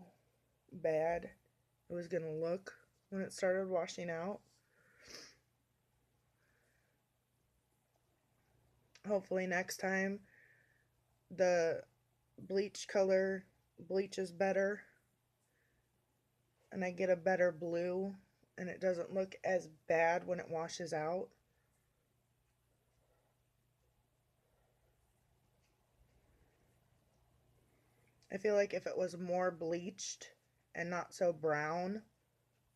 bad it was gonna look when it started washing out. Hopefully next time the bleach color bleaches better and I get a better blue and it doesn't look as bad when it washes out. I feel like if it was more bleached and not so brown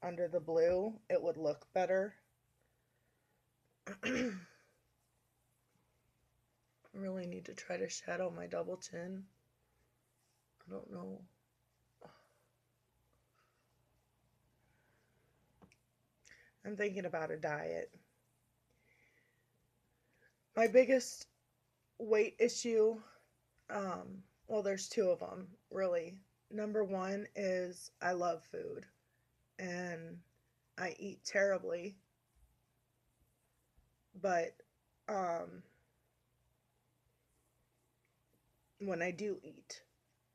under the blue, it would look better. I really need to try to shadow my double chin. I don't know. I'm thinking about a diet. My biggest weight issue, well, there's two of them, really. Number one is I love food and I eat terribly, but when I do eat,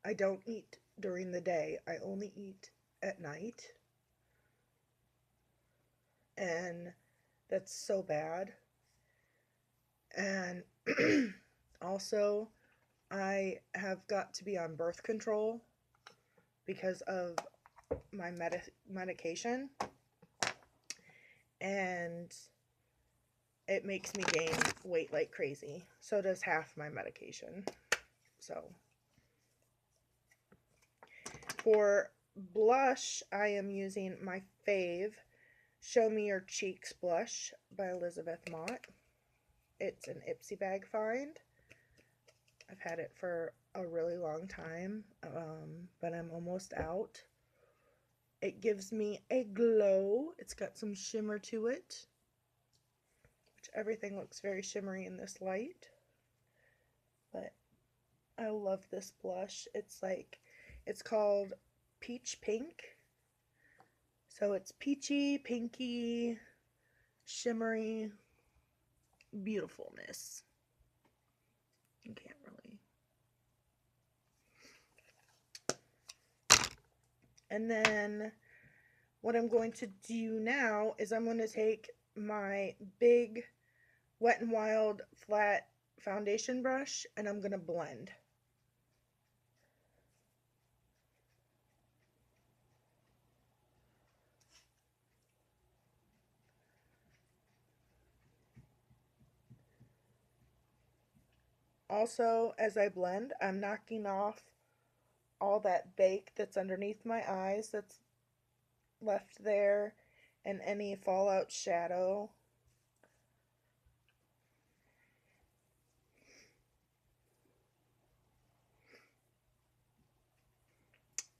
I don't eat during the day. I only eat at night. And that's so bad. And also, I have got to be on birth control because of my medication. And it makes me gain weight like crazy. So does half my medication. So, for blush, I am using my fave Show Me Your Cheeks blush by Elizabeth Mott. It's an Ipsy bag find. I've had it for a really long time, but I'm almost out. It gives me a glow. It's got some shimmer to it, which everything looks very shimmery in this light. But I love this blush. It's called Peach Pink. So it's peachy, pinky, shimmery beautifulness. You can't really. And then what I'm going to do now is I'm going to take my big Wet n Wild flat foundation brush and I'm going to blend. Also, as I blend, I'm knocking off all that bake that's underneath my eyes that's left there and any fallout shadow.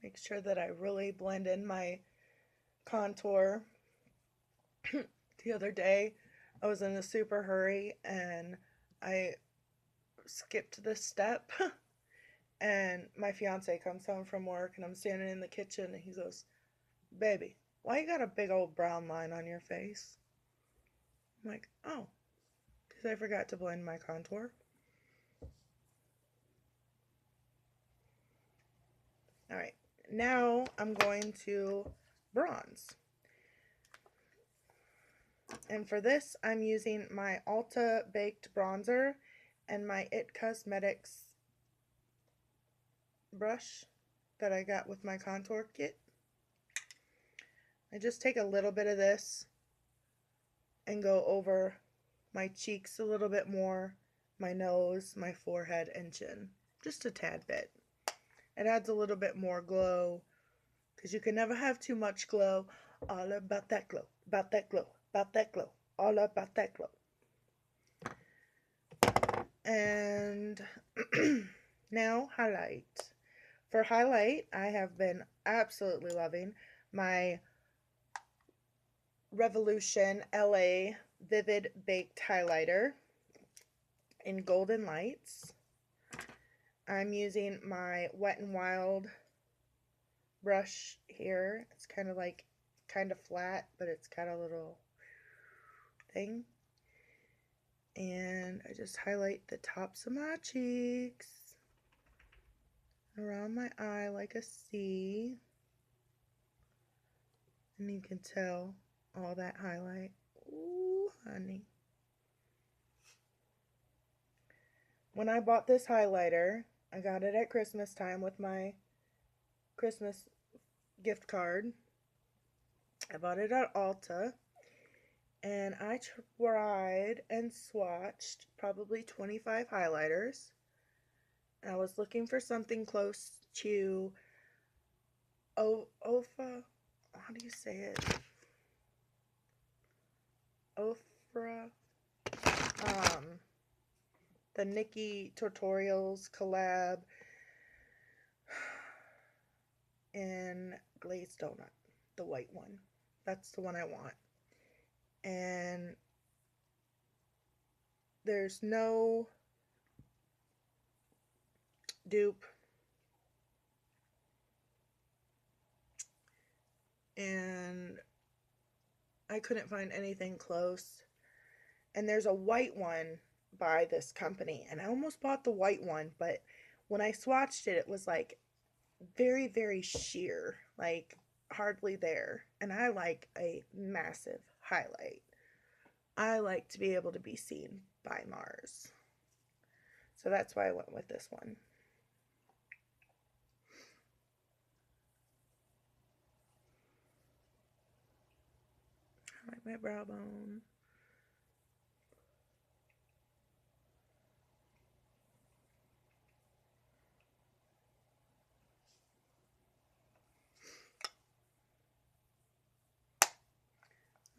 Make sure that I really blend in my contour. The other day, I was in a super hurry and I skipped this step. And my fiance comes home from work and I'm standing in the kitchen and he goes, "Baby, why you got a big old brown line on your face?" I'm like, "Oh, because I forgot to blend my contour." Alright, now I'm going to bronze. And for this, I'm using my Ulta Baked Bronzer and my It Cosmetics brush that I got with my contour kit. I just take a little bit of this and go over my cheeks a little bit more, my nose, my forehead, and chin. Just a tad bit. It adds a little bit more glow because you can never have too much glow. All about that glow, about that glow, about that glow, all about that glow. And now highlight. For highlight, I have been absolutely loving my Revolution LA Vivid Baked Highlighter in Golden Lights. I'm using my Wet n Wild brush here. It's kind of flat, but it's got a little thing. And I just highlight the tops of my cheeks, around my eye like a C. And you can tell all that highlight. Ooh, honey. When I bought this highlighter, I got it at Christmas time with my Christmas gift card. I bought it at Ulta. And I tried and swatched probably 25 highlighters. I was looking for something close to Ofra. How do you say it? Ofra. The Nikki Tutorials collab in glazed donut, the white one. That's the one I want. And there's no dupe, and I couldn't find anything close. And there's a white one by this company, and I almost bought the white one, but when I swatched it, it was like very, very sheer, like hardly there. And I like a massive highlight. I like to be able to be seen by Mars. So that's why I went with this one. I like my brow bone.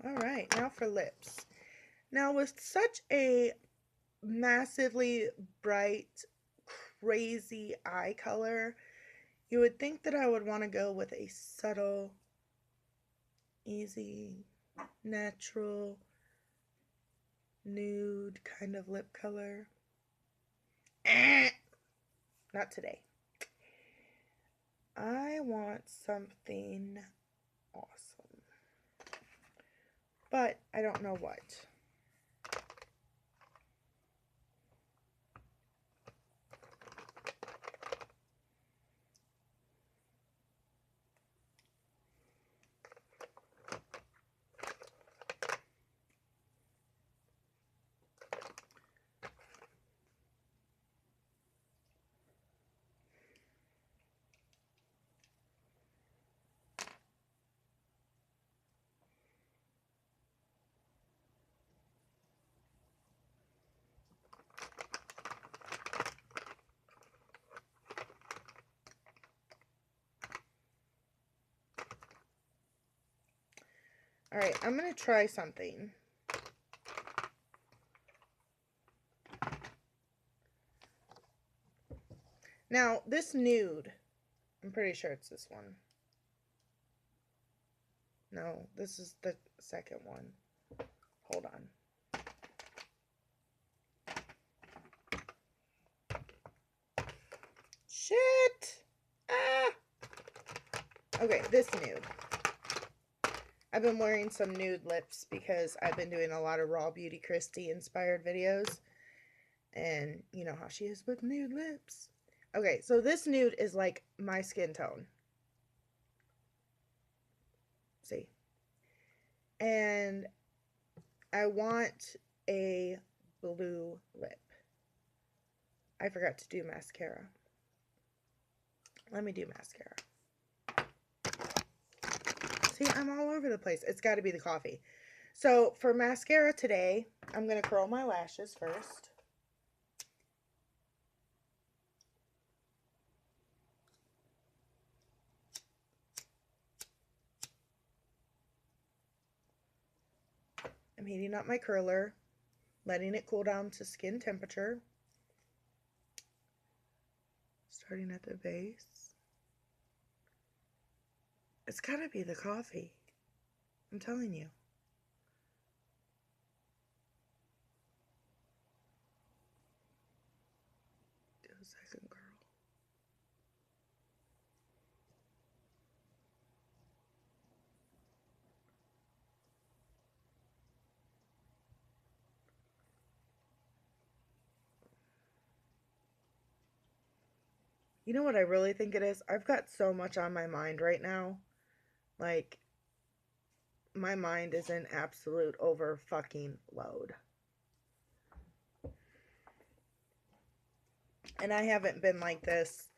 All right, now for lips. Now with such a massively bright, crazy eye color, you would think that I would want to go with a subtle, easy, natural, nude kind of lip color. Not today. I want something awesome, but I don't know what. Alright, I'm going to try something. Now, this nude, I'm pretty sure it's this one. No, this is the second one. Hold on. Shit! Ah! Okay, this nude. I've been wearing some nude lips because I've been doing a lot of Raw Beauty Christie inspired videos. And you know how she is with nude lips. Okay, so this nude is like my skin tone. See? And I want a blue lip. I forgot to do mascara. Let me do mascara. See, I'm all over the place. It's got to be the coffee. So for mascara today, I'm going to curl my lashes first. I'm heating up my curler, letting it cool down to skin temperature. Starting at the base. It's got to be the coffee. I'm telling you. Do a second, girl. You know what I really think it is? I've got so much on my mind right now. Like, my mind is in absolute over fucking load. And I haven't been like this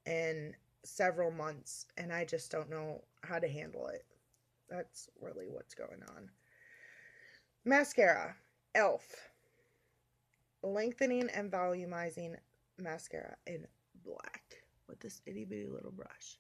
in several months, and I just don't know how to handle it. That's really what's going on. Mascara. Elf. Lengthening and volumizing mascara in black with this itty bitty little brush.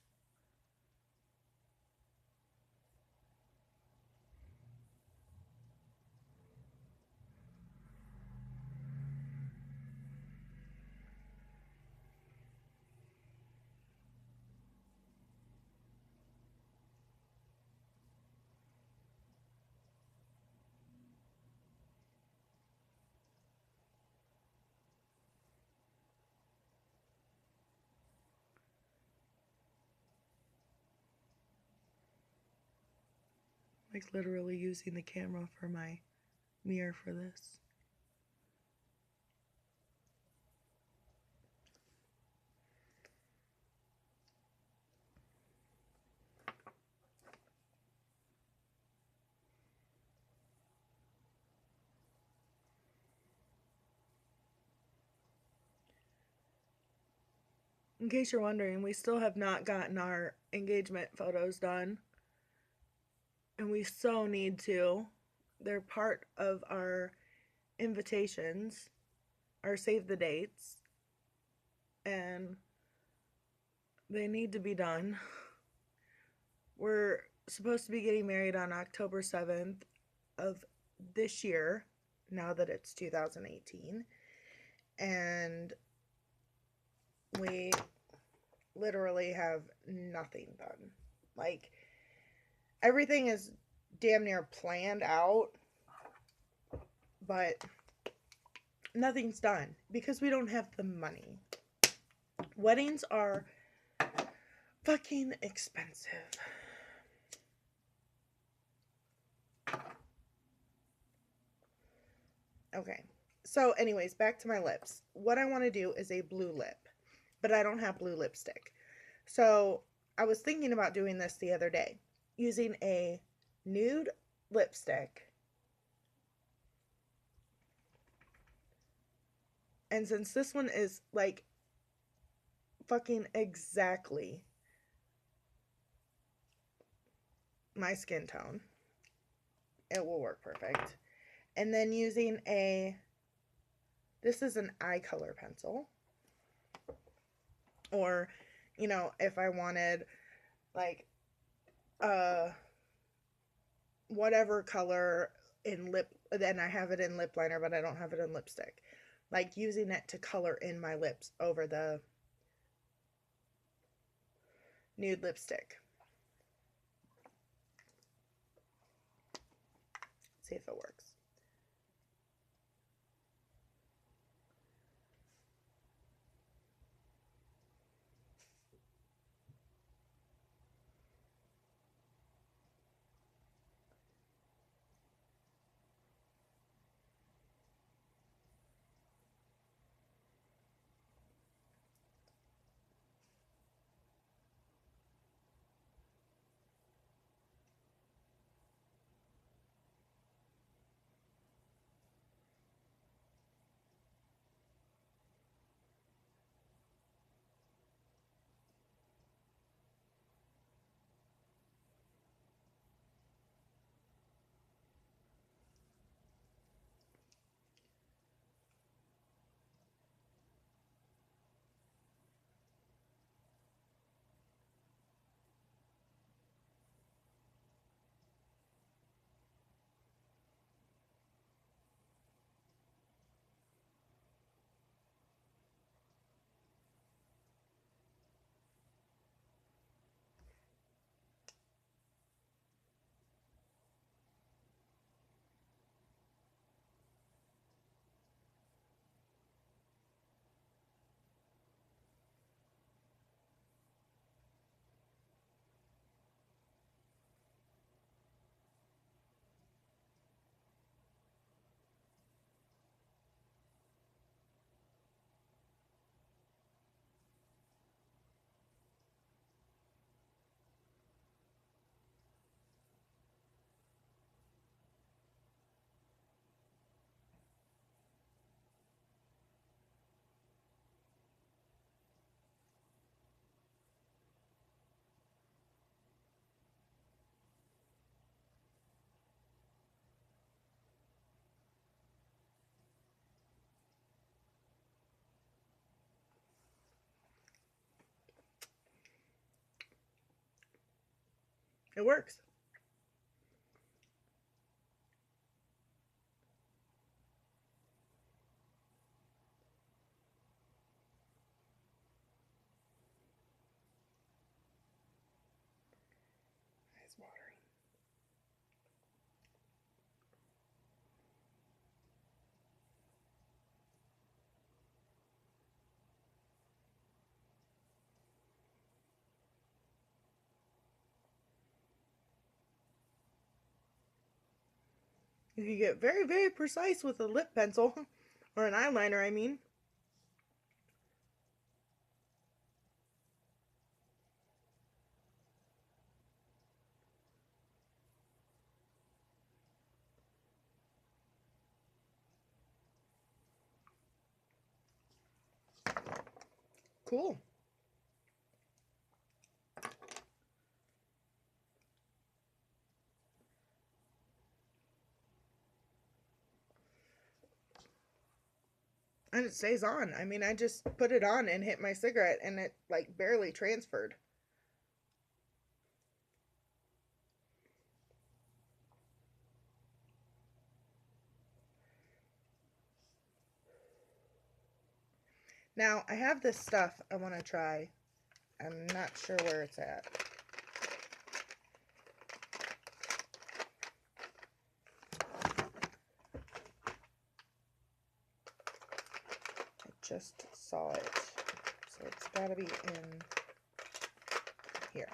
Like literally using the camera for my mirror for this. In case you're wondering, we still have not gotten our engagement photos done. And we so need to. They're part of our invitations, our save the dates, and they need to be done. We're supposed to be getting married on October 7th of this year, now that it's 2018. And we literally have nothing done. Like, everything is damn near planned out, but nothing's done because we don't have the money. Weddings are fucking expensive. Okay. So anyways, back to my lips. What I want to do is a blue lip, but I don't have blue lipstick. So I was thinking about doing this the other day, using a nude lipstick. And since this one is like fucking exactly my skin tone, it will work perfect. And then using this is an eye color pencil. Or, you know, if I wanted like whatever color in lip, then I have it in lip liner, but I don't have it in lipstick. Like using it to color in my lips over the nude lipstick. See if it works. It works. Eyes watering. You can get very, very precise with a lip pencil, or an eyeliner, I mean. Cool. And it stays on. I mean, I just put it on and hit my cigarette, and it like barely transferred. Now, I have this stuff I want to try. I'm not sure where it's at. I just saw it. So it's got to be in here.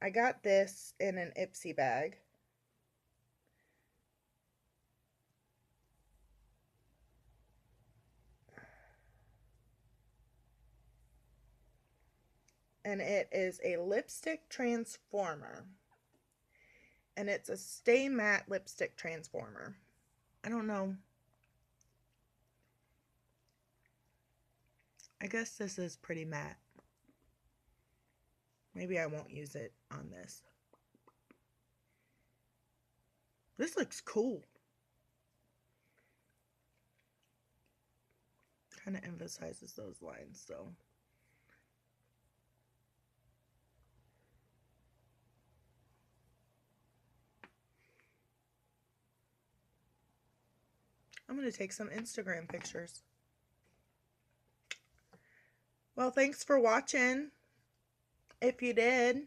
I got this in an Ipsy bag. And it is a lipstick transformer. And it's a Stay Matte lipstick transformer. I don't know. I guess this is pretty matte. Maybe I won't use it on this. This looks cool. Kind of emphasizes those lines, so. I'm going to take some Instagram pictures. Well, thanks for watching. If you did,